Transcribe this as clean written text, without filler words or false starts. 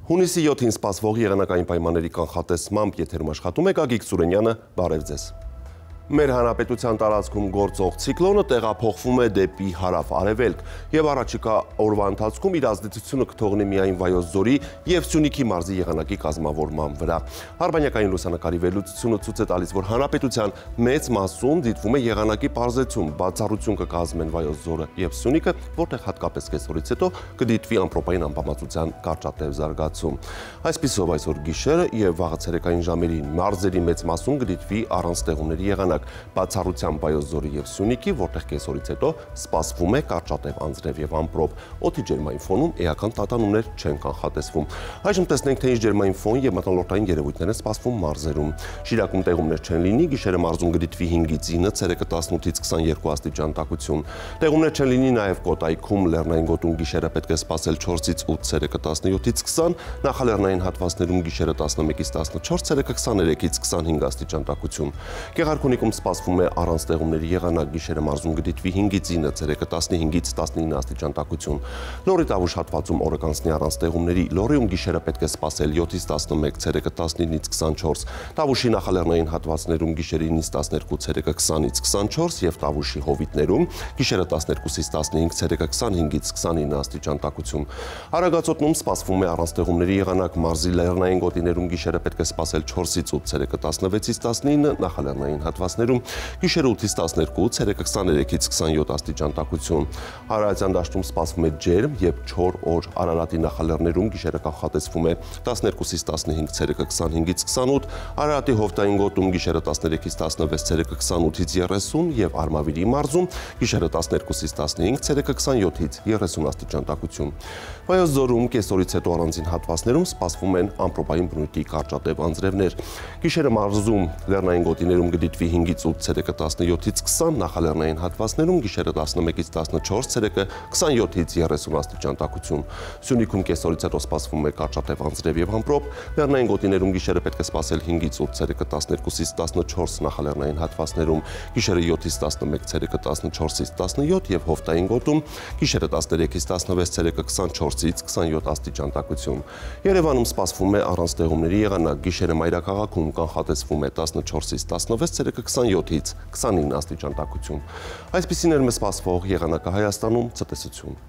Հունիսի 7-ին սպասվող եղանակային պայմանների կանխատեսմամբ եթերում աշխատում է Գագիկ Սուրենյանը, բարև ձեզ։ Մեր հանրապետության տարածքում գործող ցիկլոնը տեղափոխվում է դեպի հարավ-արևելք եւ առաջիկա օրվա ընթացքում իր ազդեցությունը կթողնի միայն Վայոց ձորի եւ Սյունիքի մարզի եղանակի կազմավորման վրա։ Արբանյակային լուսանկարի վերլուծությունը ցույց է տալիս, որ հանրապետության մեծ մասում դիտվում է եղանակի պարզեցում, բացառություն կկազմեն Վայոց ձորը եւ Սյունիքը, որտեղ հատկապես կեսօրից հետո կդիտվի ամպրոպային անբավարարության կարճատև զարգացում։ Այսպիսով այսօր գիշերը եւ վաղը ցերեկային ժամերին մարզերի մեծ մասում կդիտվի առանց ստեղումների եղանակ, բացառությամբ Վայոց ձորի եւ Սյունիքի, որտեղ կեսօրից հետո սպասվում է կարճատև անձրև եւ ամպրոպ։ Օդի ջերմային ֆոնում էական տատանումներ չեն կանխատեսվում։ Այժմ տեսնենք, թե ինչ ջերմային ֆոն եւ մթնոլորտային երևույթներ են սպասվում մարզերում։ Շիրակում տեղումներ չեն լինի, գիշերը մարզում կդիտվի 5-ից 9, ցերեկը 18-ից 22 աստիճան տաքություն։ Տեղումներ չեն լինի նաեւ Կոտայքում, Լեռնային գոտում գիշերը պետք է սպասել 4-ից 8, ցերեկը 17-ից 20, նախալեռնային հատվածներում գիշերը 11-ից 14, ցերեկը 23-ից 25 աստիճան տաքություն։ Գեղարքունիքում սպասվում է առանց տեղումների եղանակ, գիշերը մարզում կդիտվի 5-ից 9, ցերեկը 15-ից 19 աստիճան տաքություն։ Լոռի Տավուշ հատվածում օրը կանցնի առանց տեղումների, Լոռիում գիշերը պետք է սպասել 7-ից 11, ցերեկը 19-ից 24, Տավուշի նախալեռնային հատվածներում գիշերը 9-ից 12, ցերեկը 20-ից 24 եւ Տավուշի հովիտներում գիշերը 12-ից 15, ցերեկը 25-ից 29 աստիճան տաքություն։ Արագածոտնում սպասվում է առանց տեղումների եղանակ, մարզի լեռնային գոտիներում գիշերը պետք է սպասել 4-ից 8, ցերեկը 16-ից 19, նախալեռնային հատվածներում գիշերը 8-ից 12, ցերեկը 23-ից 27 աստիճան տաքություն։ Արարատյան դաշտում սպասվում է ջերմ եւ չոր օր, Արարատի նախալեռներում գիշերը կանխատեսվում է 12-ից 15, ցերեկը 25-ից 28, Արարատի հովտային գոտում գիշերը 13-ից 16, ցերեկը 28-ից 30 եւ Արմավիրի մարզում գիշերը 12-ից 15, ցերեկը 27-ից 30 աստիճան տաքություն։ Վայոց ձորում կեսօրից հետո առանձին հատվածներում սպասվում են ամպրոպային բնույթի կարճատև անձրևներ։ Գիշերը մարզում լեռնային գոտիներում կդիտվի 5-ից 8, ցերեկը 17-ից 20, նախալեռնային հատվածներում գիշերը 11-ից 14, ցերեկը 27-ից 30 աստիճան տաքություն։ Սյունիքում կեսօրից հետո սպասվում է կարճատև անձրև եւ ամպրոպ, լեռնային գոտիներում գիշերը պետք է սպասել 5-ից 8, ցերեկը 12-ից 14, նախալեռնային հատվածներում գիշերը 7-ից 11, ցերեկը 14-ից 17 եւ հովտային գոտում գիշերը 13-ից 16, ցերեկը 24-ից 27 աստիճան տաքություն։ Երևանում սպասվում է առանց տեղումների եղանակ, գիշերը մայրաքաղաքում կանխատեսվում է 14-ից 16, ցերեկը 27-ից 29 աստիճան տաքություն։ Այսպիսին էր մեզ սպասվող եղանակը Հայաստանում, ցտեսություն։